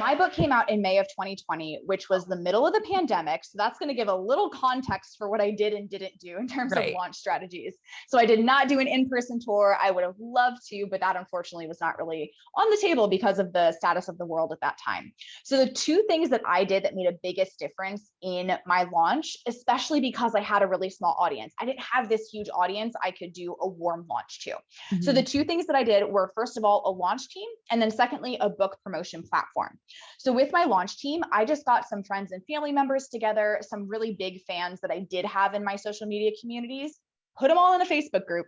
my book came out in May of 2020, which was the middle of the pandemic. So that's going to give a little context for what I did and didn't do in terms of launch strategies. So I did not do an in-person tour. I would have loved to, but that unfortunately was not really on the table because of the status of the world at that time. So the two things that I did that made a biggest difference in my launch, especially because I had a really small audience, I didn't have this huge audience I could do a warm launch to. So the two things that I did were, first of all, a launch team, and then secondly, a book promotion platform. So with my launch team, I just got some friends and family members together, some really big fans that I did have in my social media communities, put them all in a Facebook group,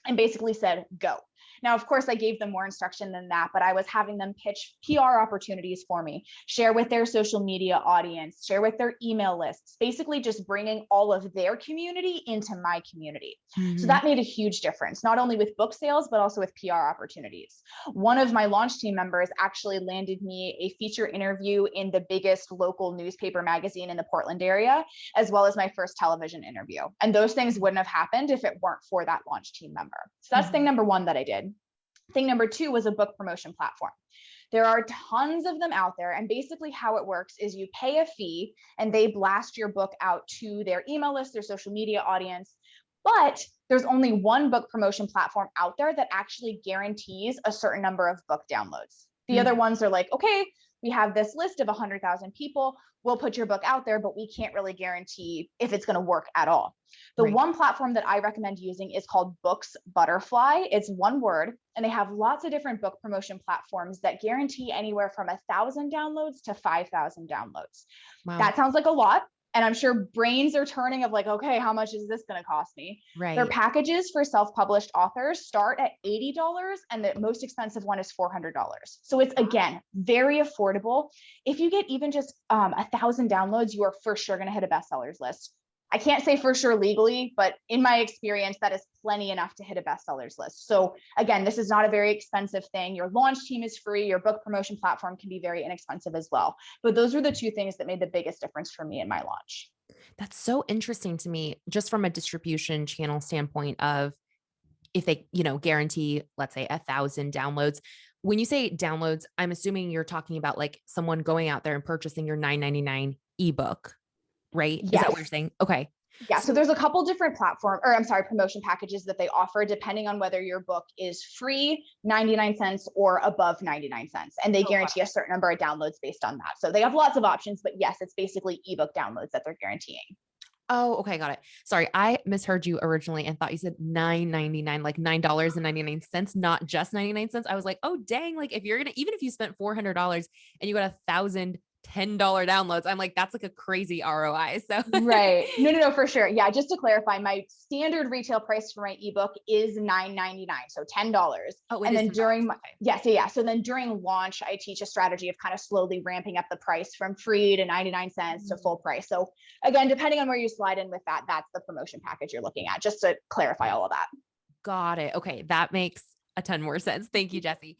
and basically said, go. Now, of course, I gave them more instruction than that, but I was having them pitch PR opportunities for me, share with their social media audience, share with their email lists, basically just bringing all of their community into my community. So that made a huge difference, not only with book sales, but also with PR opportunities. One of my launch team members actually landed me a feature interview in the biggest local newspaper magazine in the Portland area, as well as my first television interview. And those things wouldn't have happened if it weren't for that launch team member. So that's thing number one that I did. Thing number two was a book promotion platform. There are tons of them out there. And basically how it works is you pay a fee and they blast your book out to their email list, their social media audience. But there's only one book promotion platform out there that actually guarantees a certain number of book downloads. The other ones are like, okay, we have this list of 100,000 people. We'll put your book out there, but we can't really guarantee if it's going to work at all. The one platform that I recommend using is called Books Butterfly. It's one word, and they have lots of different book promotion platforms that guarantee anywhere from 1,000 downloads to 5,000 downloads. Wow. That sounds like a lot. And I'm sure brains are turning of like, okay, how much is this going to cost me? Their packages for self-published authors start at $80, and the most expensive one is $400. So it's, again, very affordable. If you get even just 1,000 downloads, you are for sure going to hit a bestsellers list. I can't say for sure legally, but in my experience, that is plenty enough to hit a bestsellers list. So again, this is not a very expensive thing. Your launch team is free. Your book promotion platform can be very inexpensive as well. But those were the two things that made the biggest difference for me in my launch. That's so interesting to me, just from a distribution channel standpoint of if they, guarantee, let's say 1,000 downloads. When you say downloads, I'm assuming you're talking about like someone going out there and purchasing your $9.99 ebook, right? Yes. Is that what you're saying? Okay. Yeah. So there's a couple different promotion packages that they offer depending on whether your book is free, 99 cents, or above 99 cents. And they guarantee a certain number of downloads based on that. So they have lots of options, but yes, it's basically ebook downloads that they're guaranteeing. Oh, okay. Got it. Sorry. I misheard you originally and thought you said $9.99, like $9.99, not just 99 cents. I was like, oh, dang. Like even if you spent $400 and you got 1,000 $10 downloads, I'm like, that's like a crazy ROI. So right. No, for sure. Yeah. Just to clarify, my standard retail price for my ebook is $9.99. So $10. Oh, and then $10. during So then during launch, I teach a strategy of kind of slowly ramping up the price from free to 99 cents to full price. So again, depending on where you slide in with that, that's the promotion package you're looking at, just to clarify all of that. Got it. Okay. That makes a ton more sense. Thank you, Jessi.